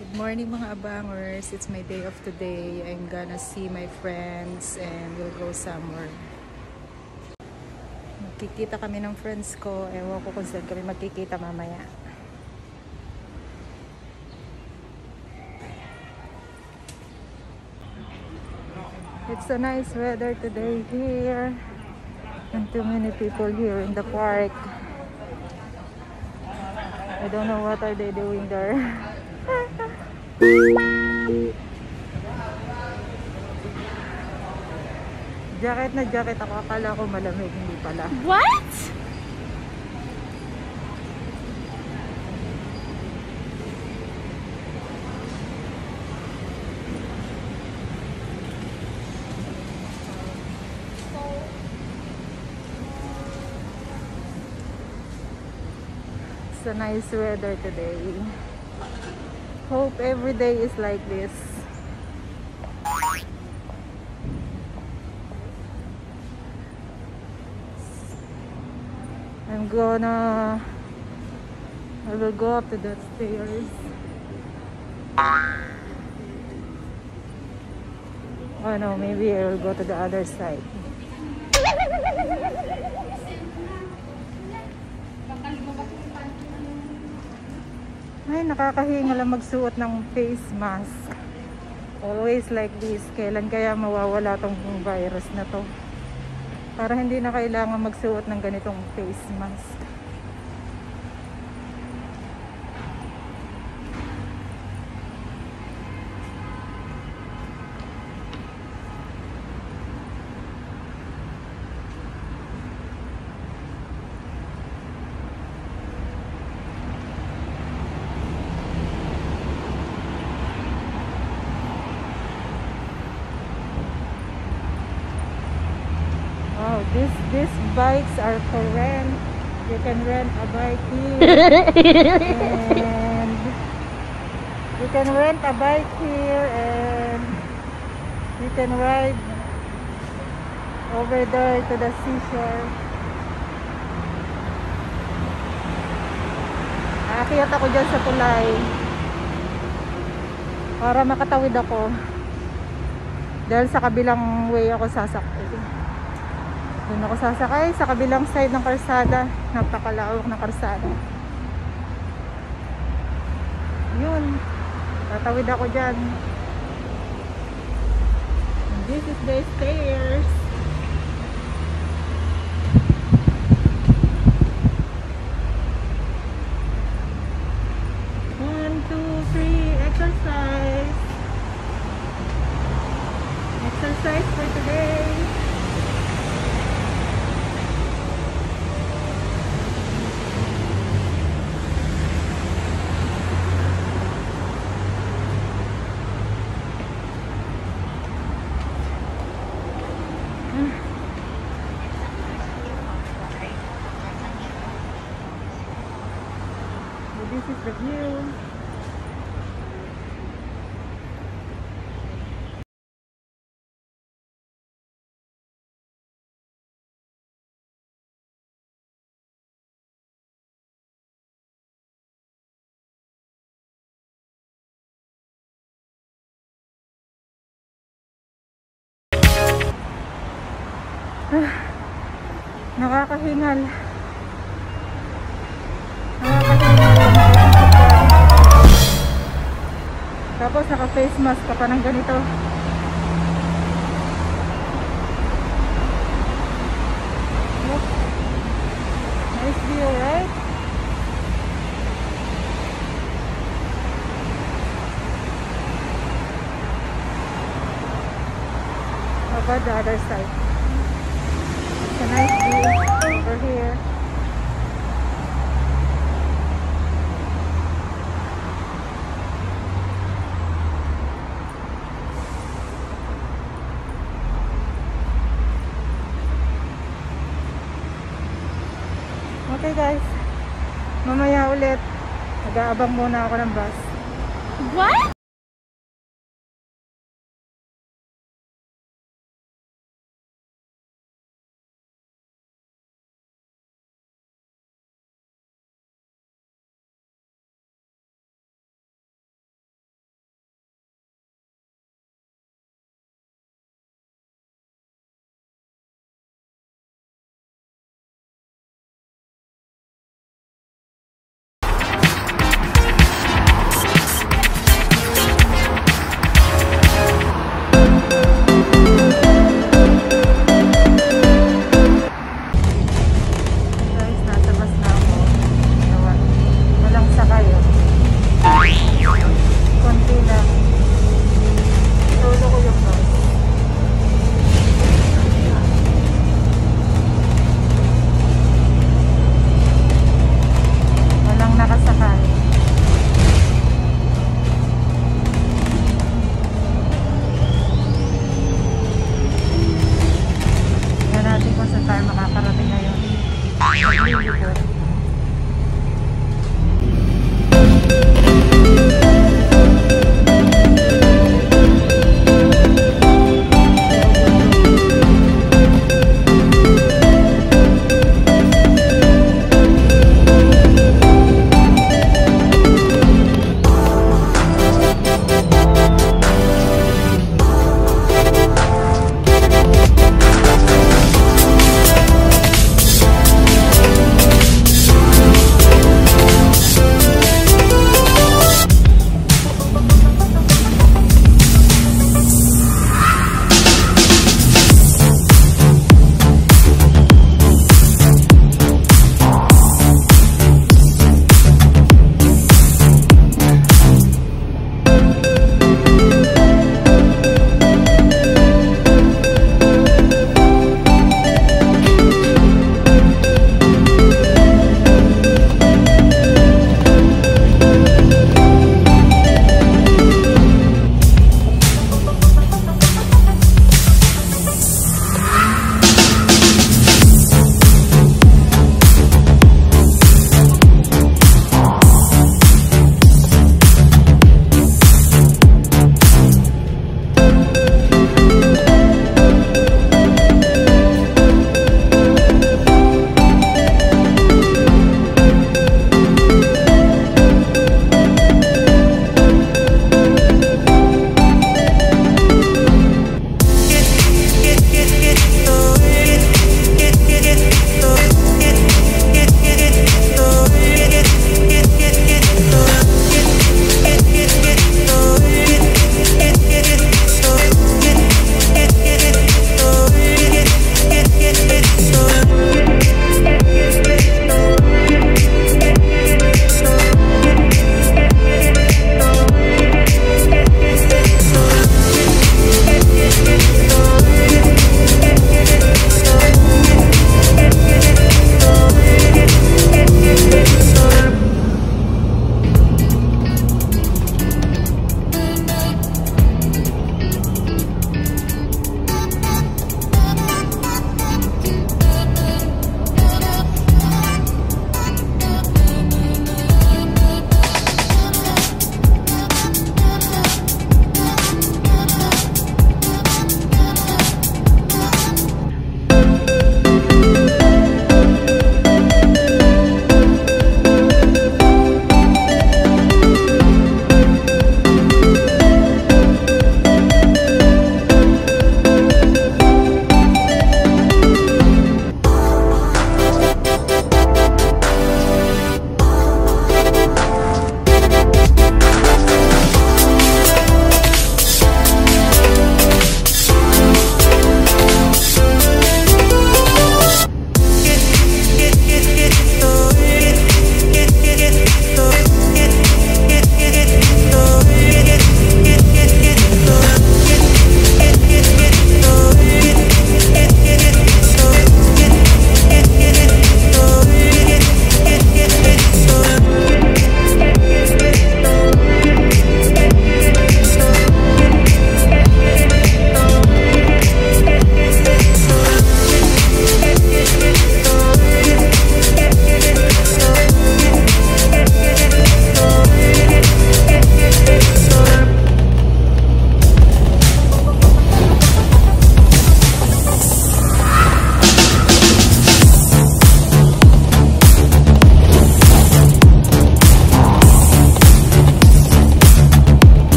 Good morning mga abangers. It's my day off today. I'm gonna see my friends and we'll go somewhere. Magkikita kami ng friends ko. Ewan ko kung saan kami magkikita mamaya. It's a nice weather today here. And too many people here in the park. I don't know what are they doing there. Jacket na jacket ako. Akala ko malamig. Hindi pala. What? It's a nice weather today. Hope every day is like this. I will go up to that stairs. Oh no, maybe I will go to the other side. Ay, nakakahinga lang magsuot ng face mask. Always like this. Kailan kaya mawawala tong virus na to? Para hindi na kailangan magsuot ng ganitong face mask. Oh, these bikes are for rent. You can rent a bike here. And you can rent a bike here and you can ride over there to the seashore. Aakyat ako dyan sa tulay para makatawid ako dahil sa kabilang way ako sasakay. Doon ako sasakay sa kabilang side ng karsada. Napakalawak ng karsada. Yun. Tatawid ako dyan. And this is the stairs. One, two, three. Exercise. Exercise for today. This is the view. Nakakahingal. Tapos naka face mask ka pa ng ganito. Look. Nice view, right? How about the other side? It's a nice view over here. Okay guys, mamaya ulit nag-aabang muna ako ng bus. What?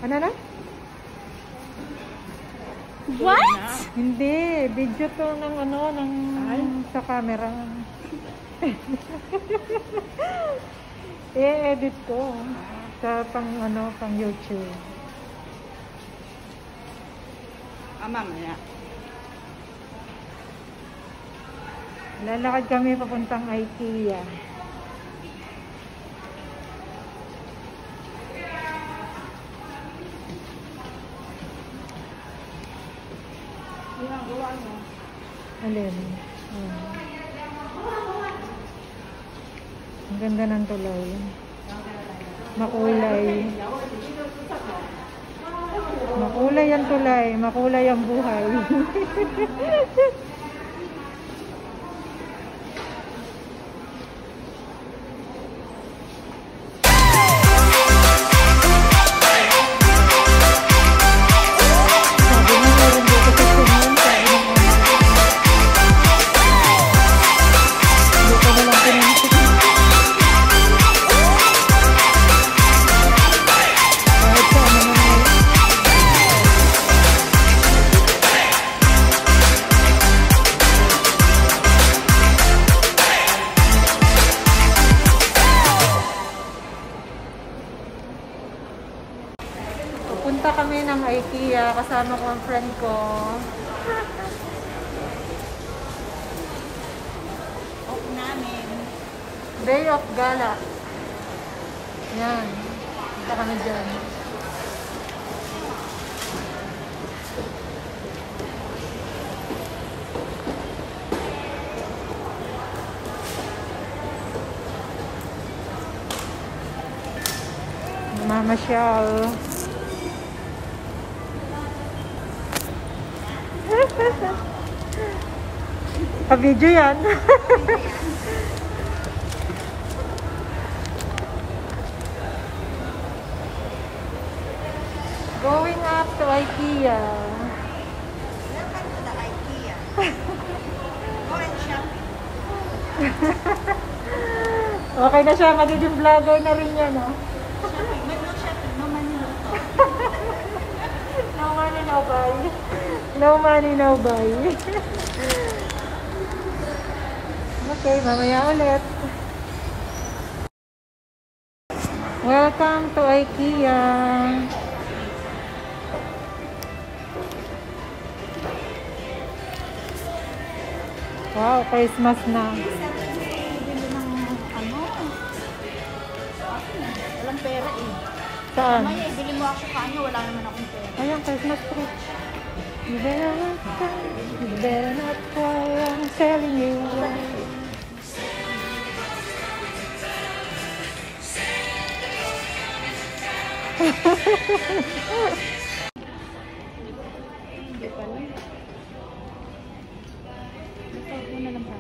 Ano na? What? Hindi, video to ng ano, ng sa camera. I-edit ko sa pang ano, pang YouTube. Mamaya. Lalakad kami papuntang IKEA. Ginagawa mo. Alin? Ang ganda ng tulay. Makulay. Makulay ang tulay. Makulay ang buhay. Punta kami ng IKEA, kasama ko ang friend ko. Off namin. Day of Gala. Yan. Punta kami dyan. Mamasyal. Pa-video yan. Going up to IKEA. Welcome to the IKEA. Go and shopping. Okay na siya, magiging vlogger na rin yan, no? Shopping. But no shopping. No money, no talk. No money, no buy. No money, no buy. Okay, mamaya ulit. Welcome to IKEA. Wow, Christmas na. Bili ng ano? Walang pera eh. Saan? Mamaya, ibili mo ako kanya. Wala naman akong pera. Ayan, Christmas tree. You better not cry, I'm telling you why. Hindi pala. Ito, una lang pa.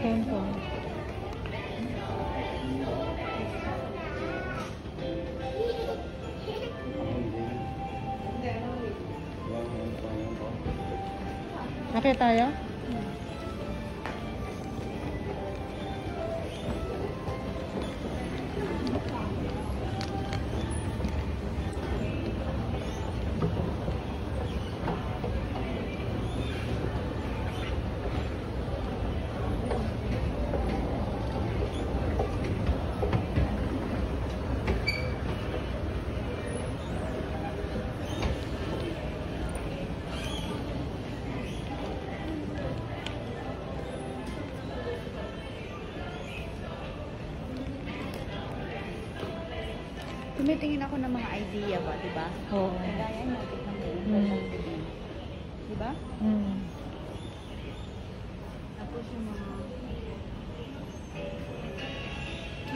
Tempo. Okay tayo? Tumitingin ako ng mga idea ba, di ba? Oo. Kagaya na, tignan mo. Di ba? Mm. Tapos yung mga...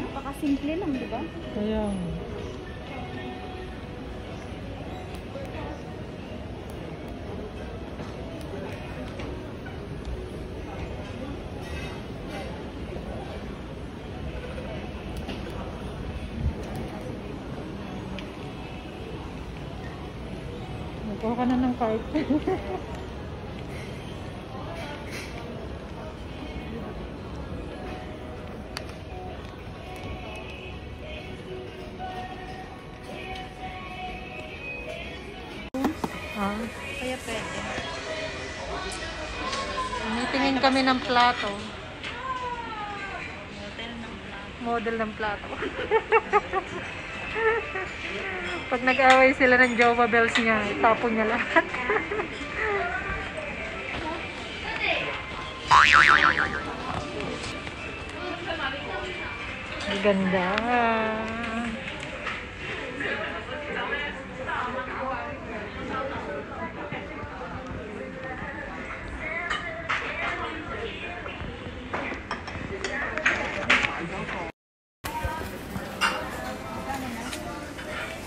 Napakasimple lang, di ba? Kaya. Kuha ka na ng card. Kaya pwede. Tingin kami ng plato. Hotel ng plan. Model ng plato. Pag nag-away sila ng Jova Bells niya, tapon niya lahat. Ang ganda.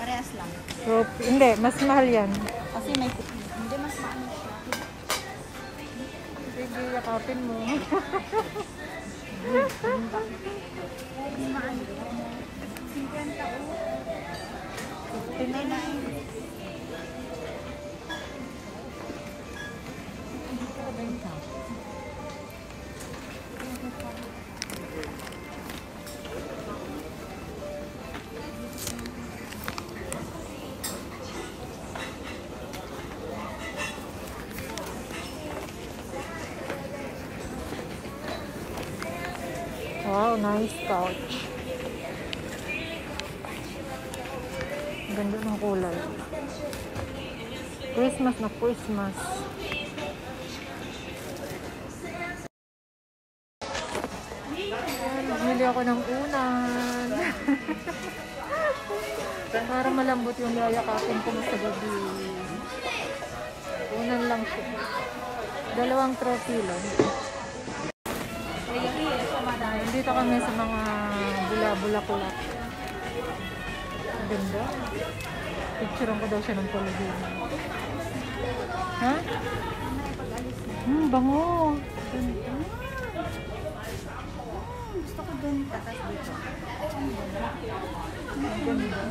Parehas lang. So, hindi, mas mahal yan. Kasi may hindi mas maano siya. Sige, yakapin mo. Hindi maano. 50 o. Hindi na. Wow, nice couch. Ganda ng kulay. Christmas na Christmas. Bumili ako ng unan. Para malambot yung yayakapin ko sa gabi. Unan lang siya. 2 trophy lang. Dito kami sa mga bula-bula-kulak. Ganda. Picturean ko daw siya ng Polygin. Ha? Bango. Ganda. Gusto ko dun tatas dito. Ganda.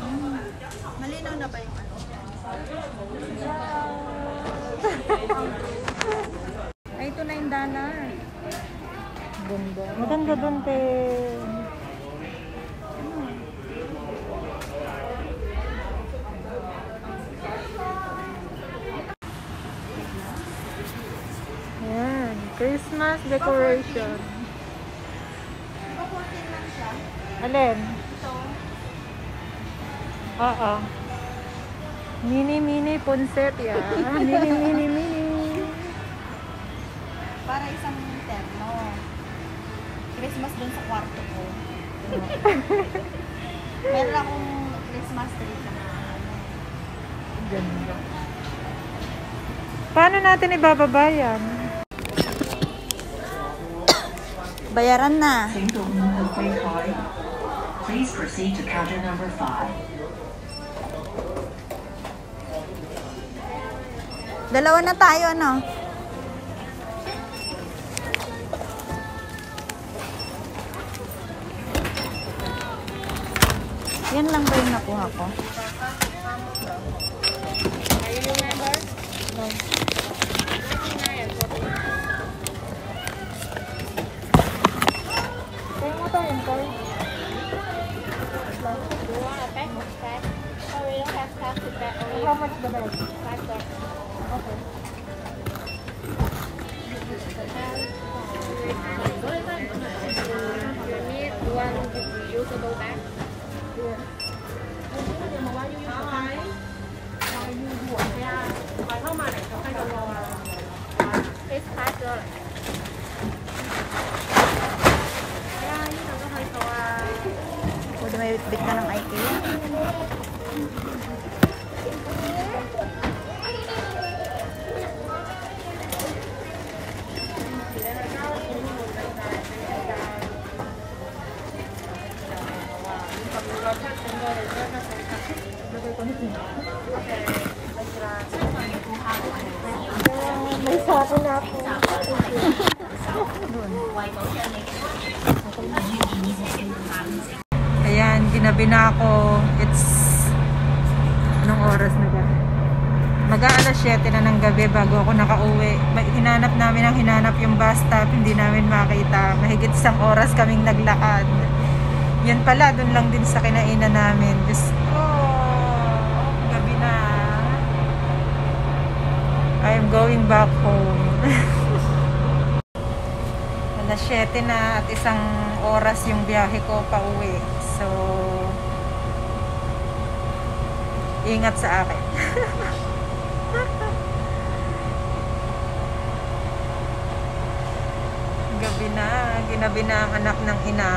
Malinaw na ba yung ano? Ay, ito na yung dollar. Ganda. Maganda dun, te. Ayan. Christmas decoration. Alin? Oo. Mini ponset yan. Mini. Para isang terno. Christmas dun sa kwarto ko. Meron akong Christmas tree sa Ganda. Paano natin ibababa yan? bayaran na. Please open the free card. Please proceed to counter number 5. Dalawa na tayo, ano? Yan lang ba yung nakuha ko? Kaya mo tayo yung card. How much the bag? Okay. Pwede may bitbit ka ng IKEA. May sako na ako. Ayan, ginabi na ako. It's anong oras na ba? Mag-aalas 7 na ng gabi bago ako nakauwi. Hinanap namin ang hinanap yung bus stop, hindi namin makita. Mahigit 1 oras kaming naglakad. Yan pala, dun lang din sa kinainan namin. Diyos ko, gabi na. I'm going back home. Alas 7 na at 1 oras yung biyahe ko pa uwi. So, ingat sa akin. Gabi na, ginabi na ang anak ng ina.